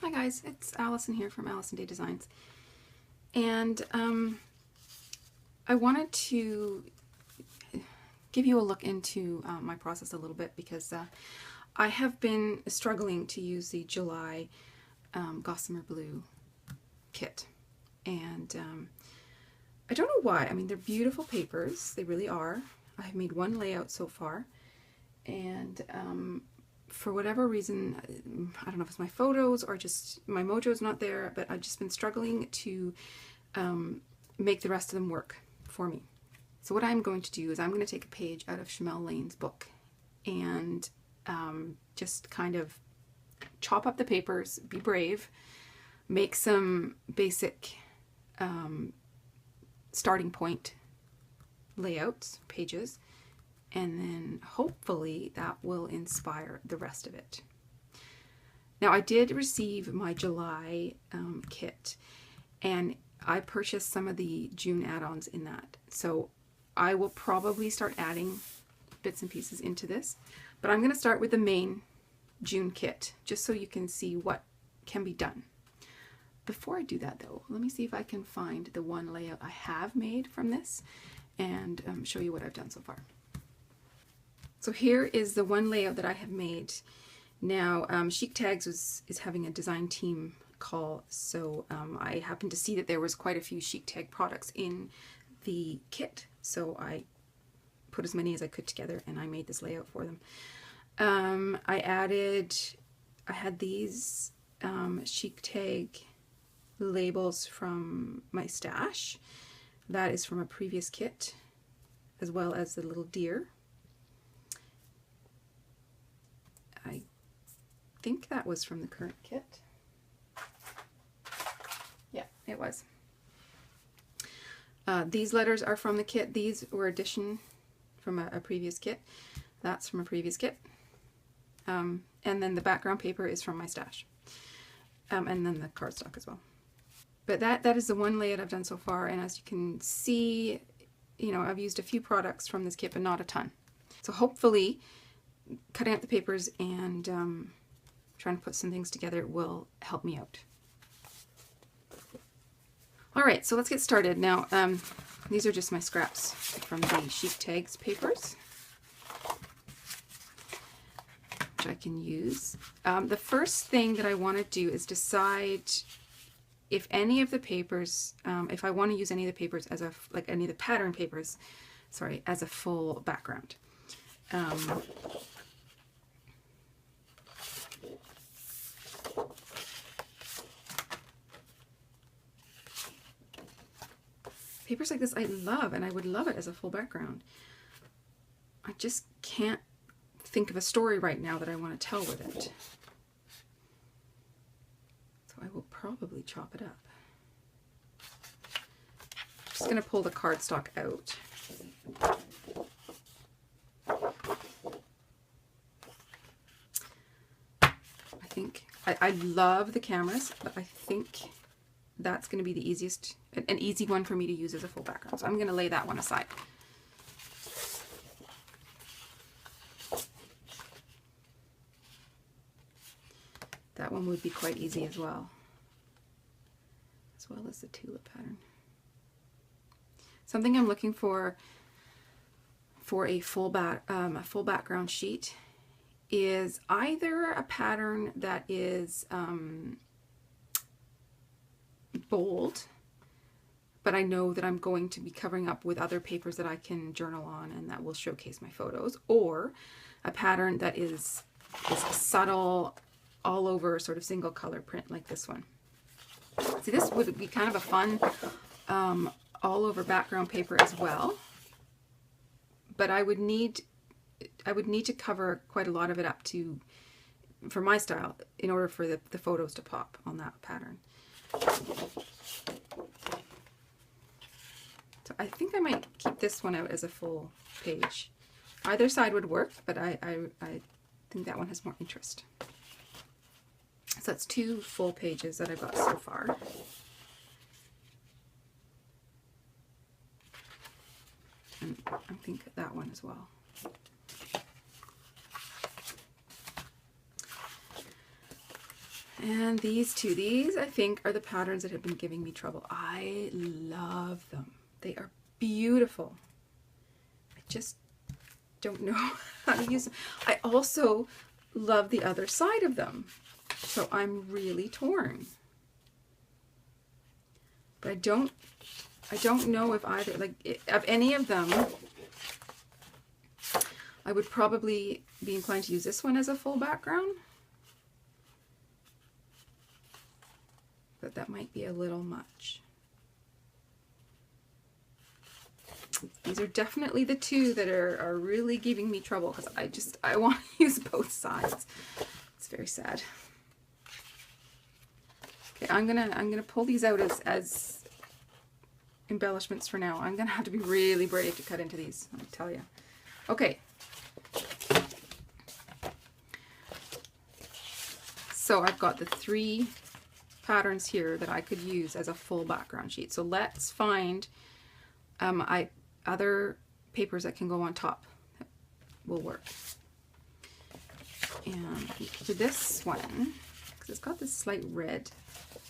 Hi guys, it's Alison here from Alison Day Designs, and I wanted to give you a look into my process a little bit because I have been struggling to use the July Gossamer Blue kit, and I don't know why. I mean, they're beautiful papers, they really are. I have made one layout so far, and for whatever reason, I don't know if it's my photos or just my mojo's not there, but I've just been struggling to make the rest of them work for me. So what I'm going to do is I'm going to take a page out of Shamel Lane's book and just kind of chop up the papers, be brave, make some basic starting point layouts, pages, and then hopefully that will inspire the rest of it. Now, I did receive my July kit, and I purchased some of the June add-ons in that. So I will probably start adding bits and pieces into this, but I'm going to start with the main June kit, just so you can see what can be done. Before I do that though, let me see if I can find the one layout I have made from this and show you what I've done so far. So here is the one layout that I have made. Now, Chic Tags is having a design team call, so I happened to see that there was quite a few Chic Tag products in the kit, so I put as many as I could together and I made this layout for them. I had these Chic Tag labels from my stash. That is from a previous kit, as well as the little deer. I think that was from the current kit. Yeah, it was. These letters are from the kit. These were addition from a previous kit. That's from a previous kit. And then the background paper is from my stash. And then the cardstock as well. But that is the one layout I've done so far, and as you can see, you know, I've used a few products from this kit, but not a ton. So hopefully cutting up the papers and trying to put some things together will help me out. Alright, so let's get started. Now, these are just my scraps from the Chic Tags papers, which I can use. The first thing that I want to do is decide if any of the papers, if I want to use any of the papers as any of the pattern papers, sorry, as a full background. Papers like this I love, and I would love it as a full background. I just can't think of a story right now that I want to tell with it. So I will probably chop it up. I'm just going to pull the cardstock out. I think, I love the cameras, but I think that's going to be the easiest, an easy one for me to use as a full background. So I'm going to lay that one aside. That one would be quite easy as well as the tulip pattern. Something I'm looking for a full background sheet is either a pattern that is bold, but I know that I'm going to be covering up with other papers that I can journal on and that will showcase my photos, or a pattern that is subtle, all over sort of single color print like this one. See, this would be kind of a fun all over background paper as well, but I would need to cover quite a lot of it up for my style in order for the photos to pop on that pattern. So I think I might keep this one out as a full page. Either side would work, but I think that one has more interest. So that's 2 full pages that I've got so far. And I think that one as well. And these two, these I think are the patterns that have been giving me trouble. I love them. They are beautiful. I just don't know how to use them. I also love the other side of them. So I'm really torn. But I don't know if either, like, of any of them, I would probably be inclined to use this one as a full background. But that might be a little much. These are definitely the two that are really giving me trouble because I want to use both sides. It's very sad. Okay, I'm gonna pull these out as embellishments for now. I'm gonna have to be really brave to cut into these, let me tell you. Okay. So I've got the 3 patterns here that I could use as a full background sheet. So let's find other papers that can go on top that will work. And for this one, because it's got this slight red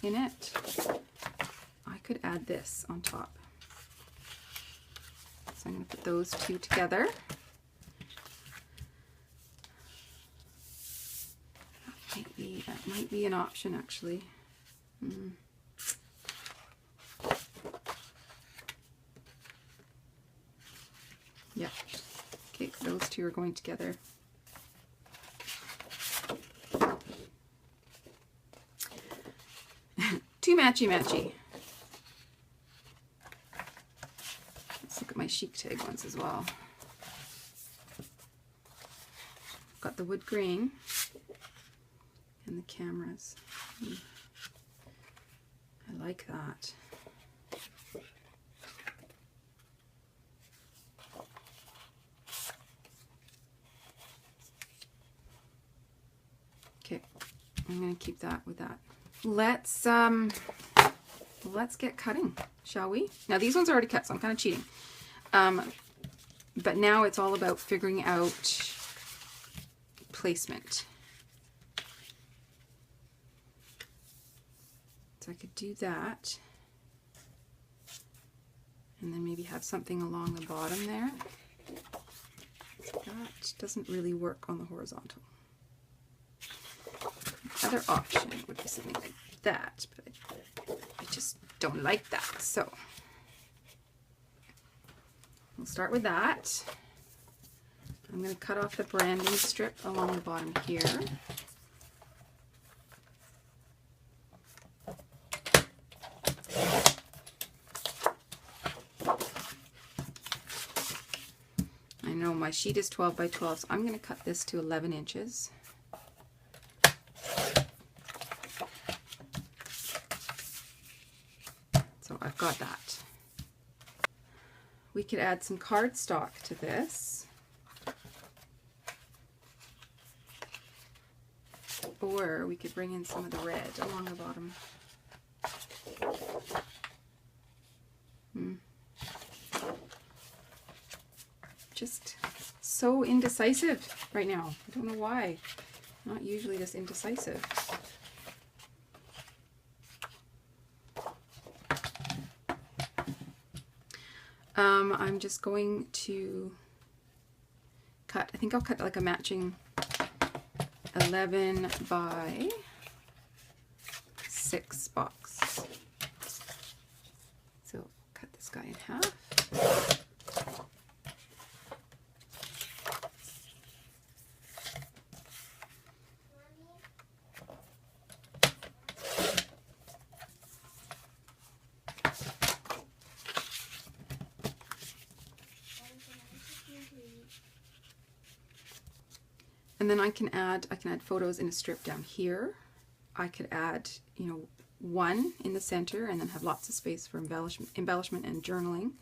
in it, I could add this on top. So I'm going to put those 2 together. That might be an option, actually. Yeah. Okay, those 2 are going together. Too matchy-matchy. Let's look at my chic tag ones as well. Got the wood grain and the cameras. I like that. Okay, I'm going to keep that with that. Let's get cutting, shall we? Now these ones are already cut, so I'm kind of cheating. But now it's all about figuring out placement. So I could do that, and then maybe have something along the bottom there. That doesn't really work on the horizontal. The other option would be something like that, but I just don't like that. So we'll start with that. I'm going to cut off the branding strip along the bottom here. I know my sheet is 12 by 12, so I'm going to cut this to 11 inches. So I've got that. We could add some cardstock to this, or we could bring in some of the red along the bottom. Just so indecisive right now. I don't know why. I'm not usually this indecisive. I'm just going to cut, I think I'll cut like a matching 11 by 6 box. So cut this guy in half. And then I can add photos in a strip down here. I could add, you know, one in the center and then have lots of space for embellishment and journaling.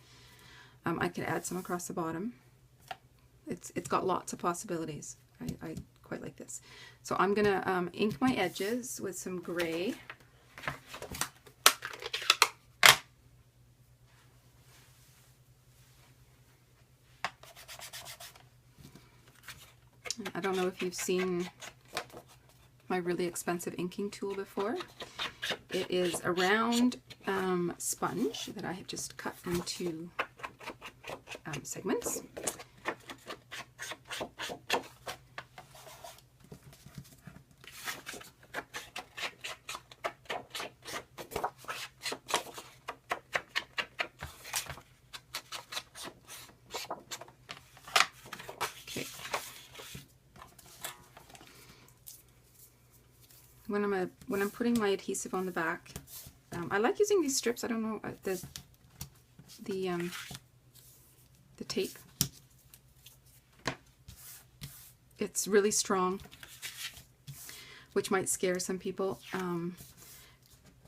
I could add some across the bottom. It's got lots of possibilities. I quite like this. So I'm gonna ink my edges with some gray. I don't know if you've seen my really expensive inking tool before. It is a round sponge that I have just cut into segments. When I'm putting my adhesive on the back, I like using these strips. I don't know the tape. It's really strong, which might scare some people,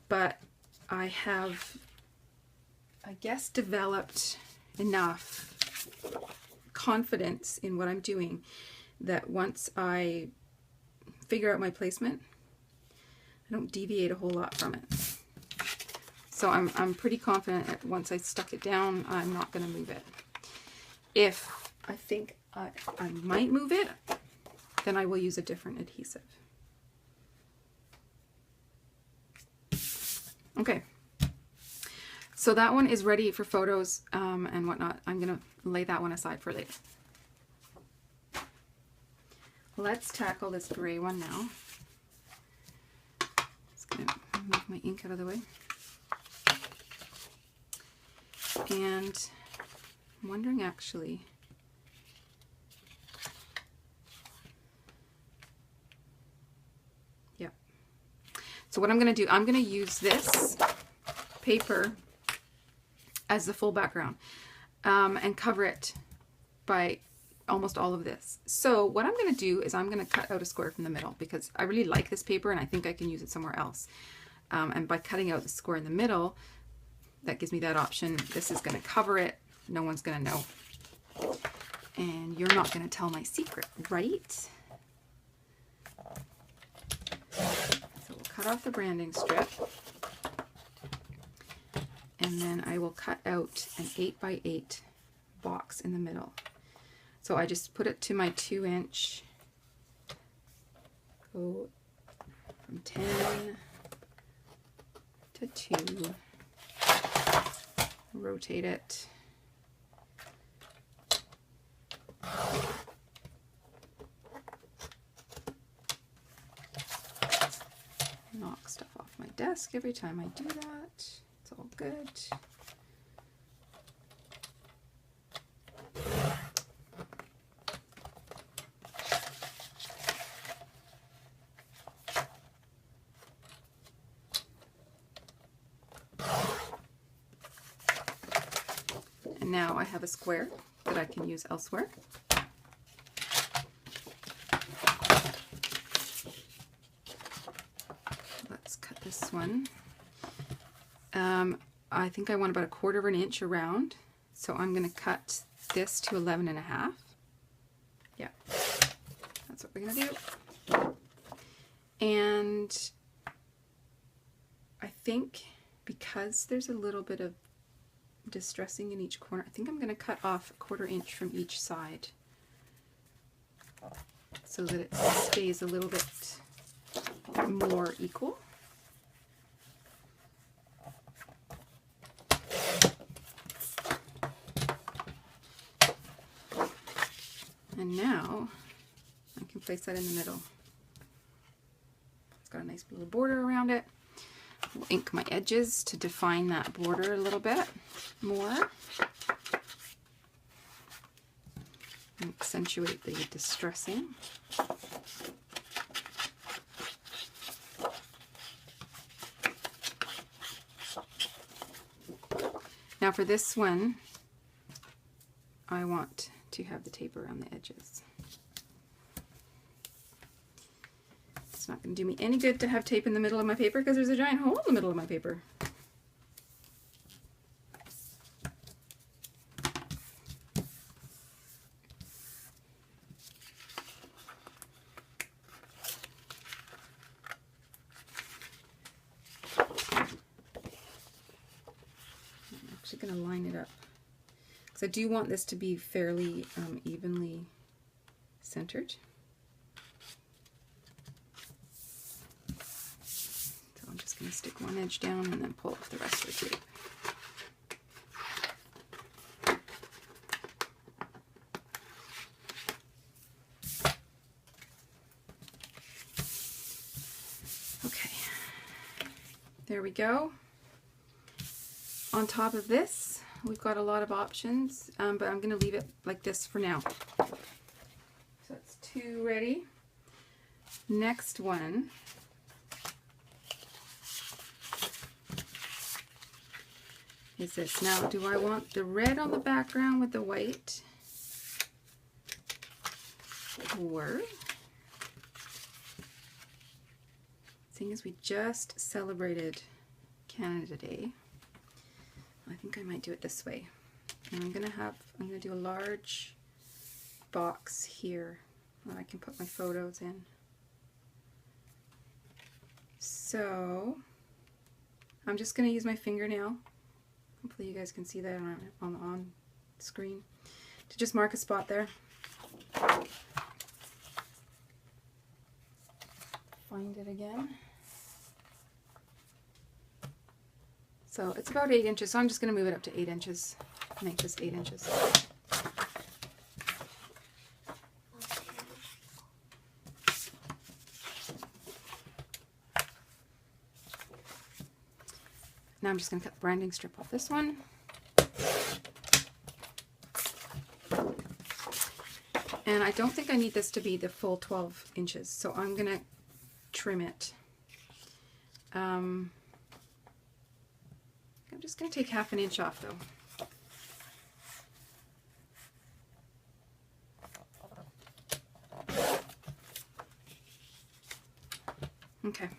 but I have, I guess, developed enough confidence in what I'm doing that once I figure out my placement, I don't deviate a whole lot from it. So I'm pretty confident that once I stuck it down, I'm not going to move it. If I think I might move it, then I will use a different adhesive. Okay, so that one is ready for photos and whatnot. I'm going to lay that one aside for later. Let's tackle this gray one now. Just going to move my ink out of the way. And I'm wondering actually, yeah. So what I'm going to do, I'm going to use this paper as the full background and cover it by almost all of this. So what I'm going to do is I'm going to cut out a square from the middle because I really like this paper and I think I can use it somewhere else. And by cutting out the square in the middle, that gives me that option. This is going to cover it. No one's going to know. And you're not going to tell my secret, right? So we'll cut off the branding strip. And then I will cut out an 8x8 box in the middle. So I just put it to my 2-inch, go from 10 to 2, rotate it, knock stuff off my desk every time I do that. It's all good. And now I have a square that I can use elsewhere. Let's cut this one. I think I want about 1/4 of an inch around, so I'm going to cut this to 11.5. Yeah, that's what we're going to do. And I think because there's a little bit of distressing in each corner, I think I'm going to cut off 1/4 inch from each side so that it stays a little bit more equal. And now I can place that in the middle. It's got a nice little border around it. I'll ink my edges to define that border a little bit more and accentuate the distressing. Now for this one, I want to have the tape around the edges. It's not going to do me any good to have tape in the middle of my paper because there's a giant hole in the middle of my paper. I'm actually going to line it up because I do want this to be fairly evenly centered. just going to stick one edge down and then pull up the rest of the tape. Okay, there we go. On top of this, we've got a lot of options, but I'm going to leave it like this for now. So that's 2 ready. Next one is this. Now, do I want the red on the background with the white? Or, seeing as we just celebrated Canada Day, I think I might do it this way. And I'm gonna do a large box here that I can put my photos in. So I'm just gonna use my fingernail. Hopefully you guys can see that on screen, to just mark a spot there. Find it again. So it's about 8 inches, so I'm just going to move it up to 8 inches. Make this 8 inches. Now I'm just going to cut the branding strip off this one. And I don't think I need this to be the full 12 inches, so I'm going to trim it. I'm just going to take ½ an inch off though. Okay.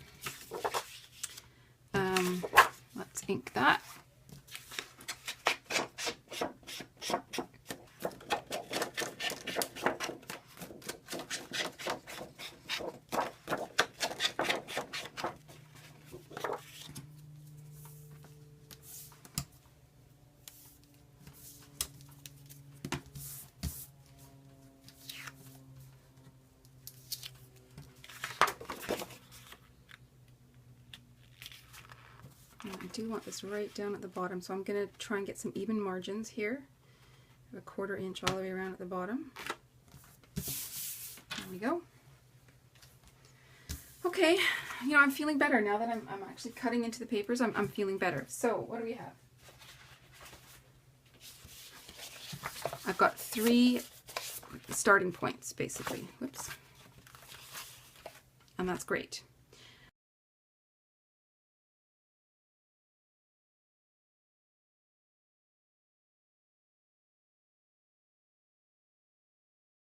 Let's ink that. I do want this right down at the bottom, so I'm going to try and get some even margins here. A 1/4 inch all the way around at the bottom. There we go. Okay, you know, I'm feeling better now that I'm actually cutting into the papers. I'm feeling better. So what do we have? I've got 3 starting points basically. Whoops. And that's great.